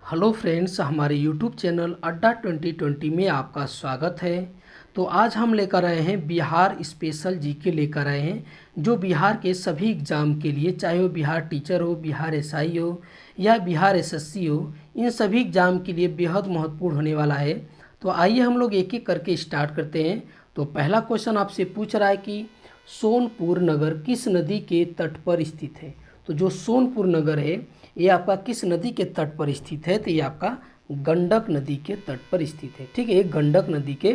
Hello friends, हमारे YouTube channel अड्डा 2020 में आपका स्वागत है। तो आज हम लेकर आए हैं बिहार स्पेशल जीके लेकर आए हैं, जो बिहार के सभी एग्ज़ाम के लिए, चाहे वो बिहार टीचर हो, बिहार एसआई हो या बिहार एसएससी हो, इन सभी एग्ज़ाम के लिए बेहद महत्वपूर्ण होने वाला है। तो आइए हम लोग एक एक करके स्टार्ट करते हैं। तो पहला क्वेश्चन आपसे पूछ रहा है कि सोनपुर नगर किस नदी के तट पर स्थित है। तो जो सोनपुर नगर है ये आपका किस नदी के तट पर स्थित है, तो ये आपका गंडक नदी के तट पर स्थित है। ठीक है, ये गंडक नदी के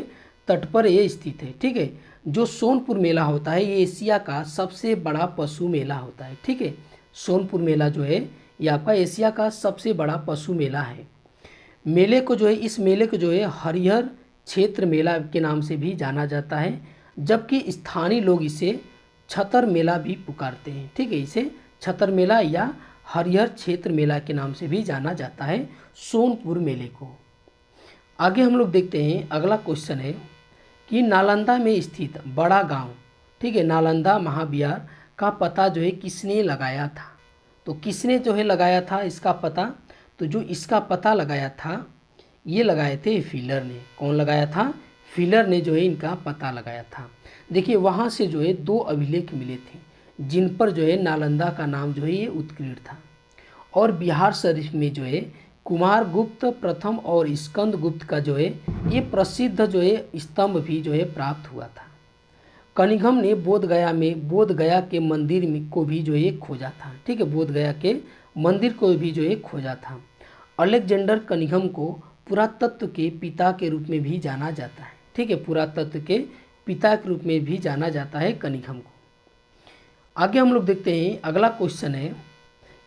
तट पर ये स्थित है। ठीक है, जो सोनपुर मेला होता है ये एशिया का सबसे बड़ा पशु मेला होता है। ठीक है, सोनपुर मेला जो है ये आपका एशिया का सबसे बड़ा पशु मेला है। मेले को जो है, इस मेले को जो है हरिहर क्षेत्र मेला के नाम से भी जाना जाता है, जबकि स्थानीय लोग इसे छतर मेला भी पुकारते हैं। ठीक है, इसे छतर मेला या हरिहर क्षेत्र मेला के नाम से भी जाना जाता है सोनपुर मेले को। आगे हम लोग देखते हैं, अगला क्वेश्चन है कि नालंदा में स्थित बड़ा गांव, ठीक है, नालंदा महाविहार का पता जो है किसने लगाया था। तो किसने जो है लगाया था इसका पता, तो जो इसका पता लगाया था ये लगाए थे फिलर ने। कौन लगाया था? फिलर ने जो है इनका पता लगाया था। देखिए वहाँ से जो है 2 अभिलेख मिले थे जिन पर जो है नालंदा का नाम जो है ये उत्कीर्ण था। और बिहार शरीफ में जो है कुमार गुप्त प्रथम और स्कंद गुप्त का जो है ये प्रसिद्ध जो है स्तंभ भी जो है प्राप्त हुआ था। कनिघम ने बोधगया के मंदिर में को भी जो है खोजा था। ठीक है, बोधगया के मंदिर को भी जो है खोजा था। अलेक्जेंडर कनिघम को पुरातत्व के पिता के रूप में भी जाना जाता है। ठीक है, पुरातत्व के पिता के रूप में भी जाना जाता है कनिघम को। आगे हम लोग देखते हैं, अगला क्वेश्चन है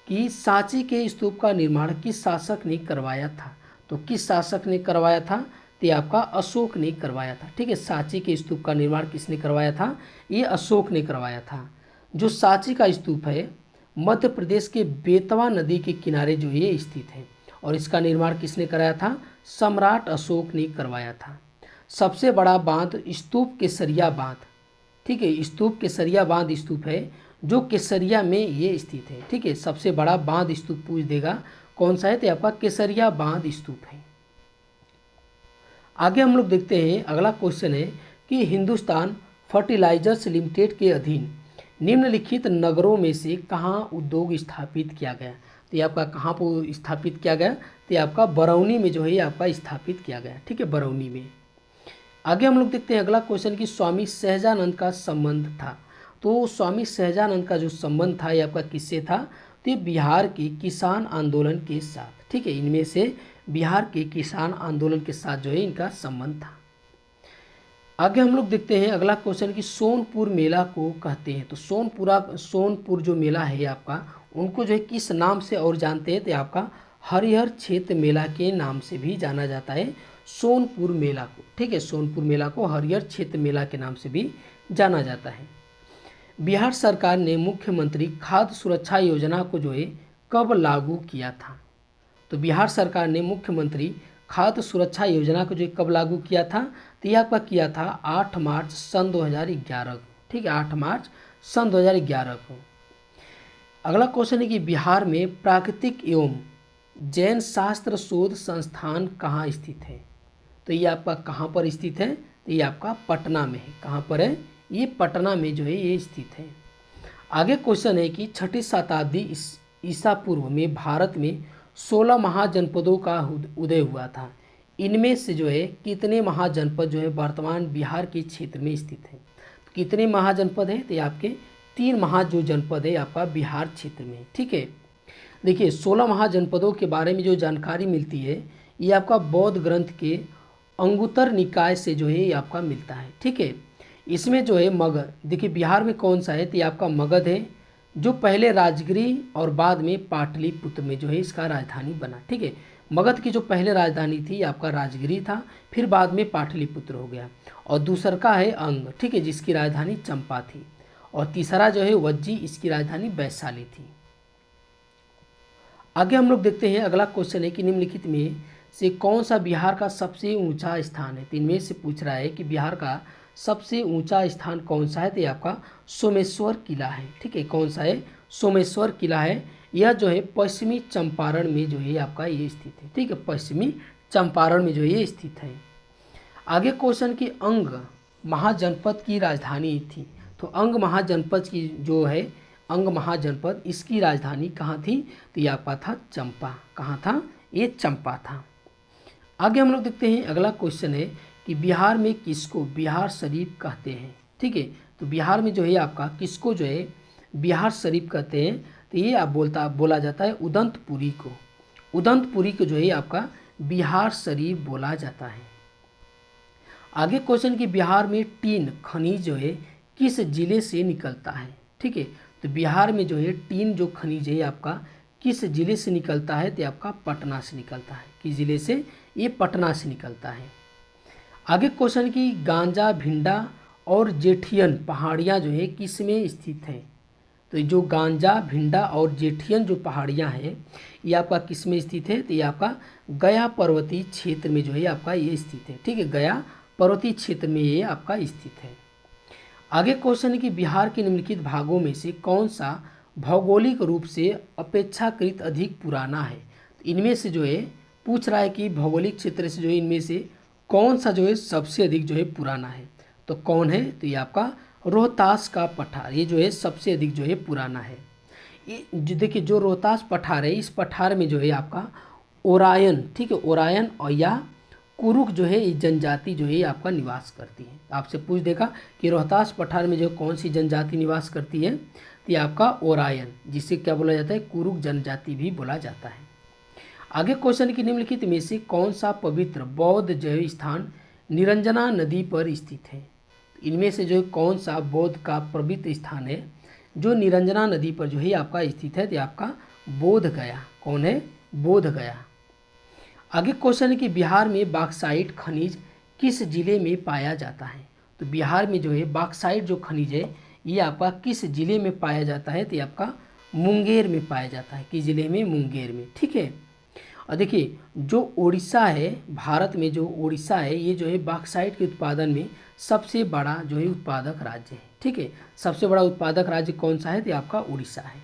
कि सांची के स्तूप का निर्माण किस शासक ने करवाया था। तो किस शासक ने करवाया था? तो ये आपका अशोक ने करवाया था। ठीक है, सांची के स्तूप का निर्माण किसने करवाया था? ये अशोक ने करवाया था। जो सांची का स्तूप है मध्य प्रदेश के बेतवा नदी के किनारे जो ये स्थित है, और इसका निर्माण किसने कराया था? सम्राट अशोक ने करवाया था। सबसे बड़ा बांध स्तूप केसरिया बांध, ठीक है, स्तूप केसरिया बांध स्तूप है जो केसरिया में ये स्थित है। ठीक है, सबसे बड़ा बांध स्तूप पूछ देगा कौन सा है, तो आपका केसरिया बांध स्तूप है। आगे हम लोग देखते हैं, अगला क्वेश्चन है कि हिंदुस्तान फर्टिलाइजर्स लिमिटेड के अधीन निम्नलिखित नगरों में से कहाँ उद्योग स्थापित किया गया। तो ये आपका कहाँ पर स्थापित किया गया, तो ये आपका बरौनी में जो है ये आपका स्थापित किया गया। ठीक है, बरौनी में। आगे हम लोग देखते हैं अगला क्वेश्चन कि स्वामी सहजानंद का संबंध था। तो स्वामी सहजानंद का जो संबंध था ये आपका किससे था? तो ये बिहार के किसान आंदोलन के साथ। ठीक है, इनमें से बिहार के किसान आंदोलन के साथ जो है इनका संबंध था। आगे हम लोग देखते हैं अगला क्वेश्चन कि सोनपुर मेला को कहते हैं। तो सोनपुर जो मेला है आपका, उनको जो है किस नाम से और जानते हैं? तो आपका हरिहर क्षेत्र मेला के नाम से भी जाना जाता है सोनपुर मेला को। ठीक है, सोनपुर मेला को हरिहर क्षेत्र मेला के नाम से भी जाना जाता है। बिहार सरकार ने मुख्यमंत्री खाद्य सुरक्षा योजना को जो है कब लागू किया था? तो बिहार सरकार ने मुख्यमंत्री खाद्य सुरक्षा योजना को जो कब लागू किया था? तो यह आपका किया था 8 मार्च सन 2011 को। ठीक है, 8 मार्च सन 2011 को। अगला क्वेश्चन है कि बिहार में प्राकृतिक एवं जैन शास्त्र शोध संस्थान कहाँ स्थित है। तो ये आपका कहाँ पर स्थित है? तो ये आपका पटना में है। कहाँ पर है? ये पटना में जो है ये स्थित है। आगे क्वेश्चन है कि 6ठी शताब्दी ईसा पूर्व में भारत में 16 महाजनपदों का उदय हुआ था। इनमें से जो है कितने महाजनपद जो है वर्तमान बिहार के क्षेत्र में स्थित है? तो कितने महाजनपद हैं? तो ये आपके 3 जो जनपद है आपका बिहार क्षेत्र में। ठीक है, देखिए 16 महाजनपदों के बारे में जो जानकारी मिलती है ये आपका बौद्ध ग्रंथ के अंगुत्तर निकाय से जो है ये आपका मिलता है। ठीक है, इसमें जो है मगध, देखिए बिहार में कौन सा है, तो ये आपका मगध है, जो पहले राजगिरी और बाद में पाटलिपुत्र में जो है इसका राजधानी बना। ठीक है, मगध की जो पहले राजधानी थी आपका राजगिरी था, फिर बाद में पाटलिपुत्र हो गया। और दूसरा का है अंग, ठीक है, जिसकी राजधानी चंपा थी। और तीसरा जो है वज्जी, इसकी राजधानी वैशाली थी। आगे हम लोग देखते हैं, अगला क्वेश्चन है कि निम्नलिखित में से कौन सा बिहार का सबसे ऊंचा स्थान है। तो इनमें से पूछ रहा है कि बिहार का सबसे ऊंचा स्थान कौन सा है। तो ये आपका सोमेश्वर किला है। ठीक है, कौन सा है? सोमेश्वर किला है। यह जो है पश्चिमी चंपारण में जो है आपका ये स्थित है। ठीक है, पश्चिमी चंपारण में जो है ये स्थित है। आगे क्वेश्चन की अंग महाजनपद की राजधानी थी। तो अंग महाजनपद की जो है अंग महाजनपद, इसकी राजधानी कहाँ थी? तो ये आपका था चंपा। कहाँ था? ये चंपा था। आगे हम लोग देखते हैं, अगला क्वेश्चन है कि बिहार में किसको बिहार शरीफ कहते हैं। ठीक है, तो बिहार में जो है आपका किसको जो है बिहार शरीफ कहते हैं? तो ये आप बोला जाता है उदंतपुरी को। उदंतपुरी को जो है आपका बिहार शरीफ बोला जाता है। आगे क्वेश्चन कि बिहार में टीन खनिज जो है किस जिले से निकलता है। ठीक है, तो बिहार में जो है टीन जो खनिज है आपका किस जिले से निकलता है? तो आपका पटना से निकलता है। किस जिले से? ये पटना से निकलता है। आगे क्वेश्चन की गांजा भिंडा और जेठियन पहाड़ियाँ जो है किस में स्थित है? तो जो गांजा भिंडा और जेठियन जो पहाड़ियाँ हैं ये आपका किस में स्थित है? तो ये आपका गया पर्वतीय क्षेत्र में जो है आपका ये स्थित है। ठीक है, गया पर्वतीय क्षेत्र में ये आपका स्थित है। आगे क्वेश्चन है कि बिहार के निम्नलिखित भागों में से कौन सा भौगोलिक रूप से अपेक्षाकृत अधिक पुराना है? तो इनमें से जो है पूछ रहा है कि भौगोलिक क्षेत्र से जो है इनमें से कौन सा जो है सबसे अधिक जो है पुराना है? तो कौन है? तो ये आपका रोहतास का पठार, ये जो है सबसे अधिक जो है पुराना है। ये जो देखिए जो रोहतास पठार है, इस पठार में जो है आपका ओरायन, ठीक है, ओरायन और या कुरुक जो है ये जनजाति जो है आपका निवास करती है। आपसे पूछ देखा कि रोहतास पठार में जो कौन सी जनजाति निवास करती है? तो ये आपका ओरायन, जिसे क्या बोला जाता है? कुरुक जनजाति भी बोला जाता है। आगे क्वेश्चन की निम्नलिखित में से कौन सा पवित्र बौद्ध जो है स्थान निरंजना नदी पर स्थित है? इनमें से जो कौन सा बौद्ध का पवित्र स्थान है जो निरंजना नदी पर जो है आपका स्थित है? तो आपका बोध गया। कौन है? बोध गया। आगे क्वेश्चन है कि बिहार में बॉक्साइट खनिज किस जिले में पाया जाता है? तो बिहार में जो है बॉक्साइट जो खनिज है ये आपका किस जिले में पाया जाता है? तो आपका मुंगेर में पाया जाता है। किस जिले में? मुंगेर में। ठीक है, और देखिए जो उड़ीसा है, भारत में जो उड़ीसा है ये जो है बॉक्साइट के उत्पादन में सबसे बड़ा जो है उत्पादक राज्य है। ठीक है, सबसे बड़ा उत्पादक राज्य कौन सा है? तो आपका उड़ीसा है।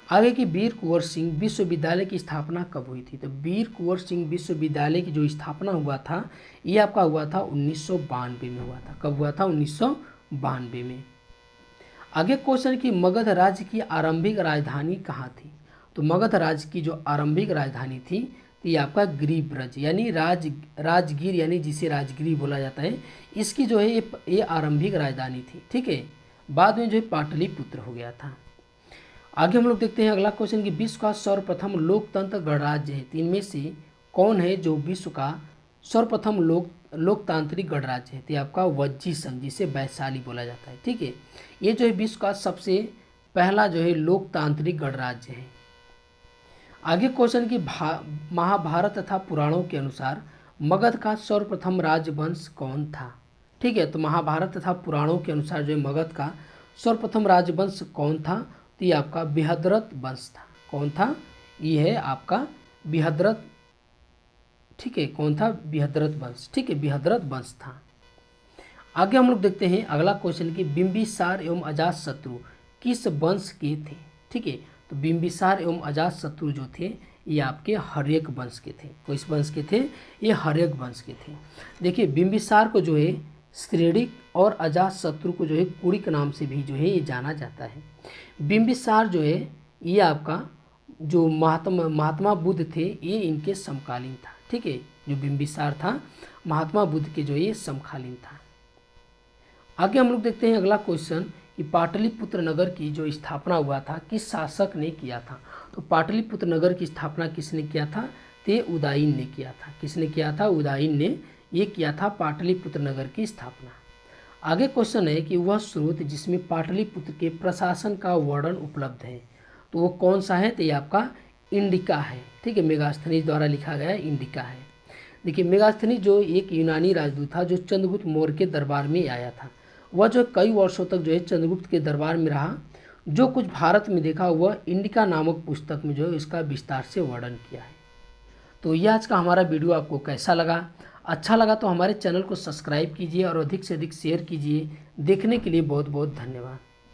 आगे की वीर कुंवर सिंह विश्वविद्यालय की स्थापना कब हुई थी? तो वीर कुंवर सिंह विश्वविद्यालय की जो स्थापना हुआ था ये आपका हुआ था 1992 में हुआ था। कब हुआ था? 1992 में। आगे क्वेश्चन की मगध राज्य की आरंभिक राजधानी कहाँ थी? तो मगध राज्य की जो आरंभिक राजधानी थी तो ये आपका गिरिब्रज यानी राजगीर यानी जिसे राजगिरी बोला जाता है, इसकी जो है ये आरंभिक राजधानी थी। ठीक है, बाद में जो है पाटलिपुत्र हो गया था। आगे हम लोग देखते हैं अगला क्वेश्चन कि विश्व का सर्वप्रथम लोकतंत्र गणराज्य है। इनमें से कौन है जो विश्व का सर्वप्रथम लोकतांत्रिक गणराज्य है? तो आपका वज्जी संघ, जिसे वैशाली बोला जाता है। ठीक है, ये जो है विश्व का सबसे पहला जो है लोकतांत्रिक गणराज्य है। आगे क्वेश्चन की महाभारत तथा पुराणों के अनुसार मगध का सर्वप्रथम राजवंश कौन था? ठीक है, तो महाभारत तथा पुराणों के अनुसार जो है मगध का सर्वप्रथम राजवंश कौन था? तो ये आपका बृहद्रथ वंश था। कौन था? ये है आपका बृहद्रथ। ठीक है, कौन था? बृहद्रथ वंश। ठीक है, बृहद्रथ वंश था। आगे हम लोग देखते हैं अगला क्वेश्चन कि बिंबिसार एवं अजातशत्रु किस वंश के थे? ठीक है, तो बिंबिसार एवं अजातशत्रु जो थे ये आपके हर्यक वंश के थे। किस वंश के थे? ये हर्यक वंश के थे। देखिए बिंबिसार को जो है श्रेणिक और अजातशत्रु को जो है कुड़िक नाम से भी जो है ये जाना जाता है। बिंबिसार जो है ये आपका जो महात्मा बुद्ध थे ये इनके समकालीन था। ठीक है, जो बिंबिसार था महात्मा बुद्ध के जो ये समकालीन था। आगे हम लोग देखते हैं अगला क्वेश्चन कि पाटलिपुत्र नगर की जो स्थापना हुआ था किस शासक ने किया था? तो पाटलिपुत्र नगर की स्थापना किसने किया था? ते उदायन ने किया था। किसने किया था? उदायन ने ये किया था पाटलिपुत्र नगर की स्थापना। आगे क्वेश्चन है कि वह स्रोत जिसमें पाटलिपुत्र के प्रशासन का वर्णन उपलब्ध है तो वो कौन सा है? तो ये आपका इंडिका है। ठीक है, मेगास्थनीज द्वारा लिखा गया इंडिका है। देखिए मेगास्थनीज जो एक यूनानी राजदूत था जो चंद्रगुप्त मौर्य के दरबार में आया था, वह जो कई वर्षों तक जो है चंद्रगुप्त के दरबार में रहा। जो कुछ भारत में देखा हुआ इंडिका नामक पुस्तक में जो है इसका विस्तार से वर्णन किया है। तो ये आज का हमारा वीडियो आपको कैसा लगा? अच्छा लगा तो हमारे चैनल को सब्सक्राइब कीजिए और अधिक से अधिक शेयर कीजिए। देखने के लिए बहुत बहुत धन्यवाद।